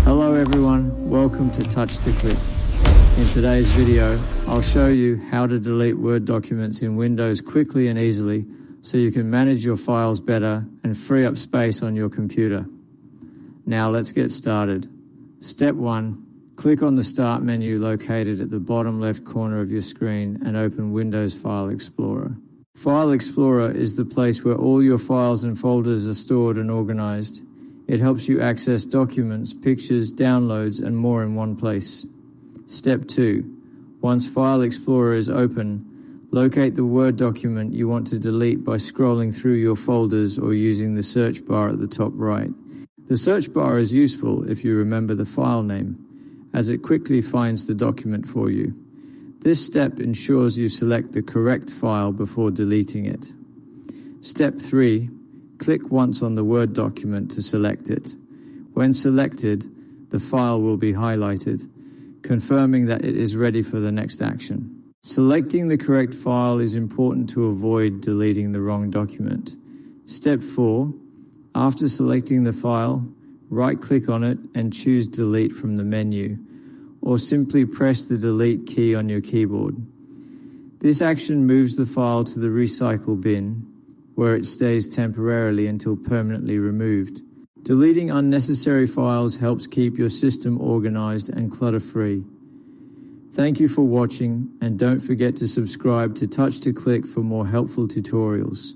Hello everyone, welcome to Touch to Click. In today's video, I'll show you how to delete Word documents in Windows quickly and easily so you can manage your files better and free up space on your computer. Now let's get started. Step 1. Click on the Start menu located at the bottom left corner of your screen and open Windows File Explorer. File Explorer is the place where all your files and folders are stored and organized. It helps you access documents, pictures, downloads, and more in one place. Step 2. Once File Explorer is open, locate the Word document you want to delete by scrolling through your folders or using the search bar at the top right. The search bar is useful if you remember the file name, as it quickly finds the document for you. This step ensures you select the correct file before deleting it. Step 3. Click once on the Word document to select it. When selected, the file will be highlighted, confirming that it is ready for the next action. Selecting the correct file is important to avoid deleting the wrong document. Step 4. After selecting the file, right-click on it and choose Delete from the menu, or simply press the Delete key on your keyboard. This action moves the file to the recycle bin, where it stays temporarily until permanently removed. Deleting unnecessary files helps keep your system organized and clutter-free. Thank you for watching, and don't forget to subscribe to Touch to Click for more helpful tutorials.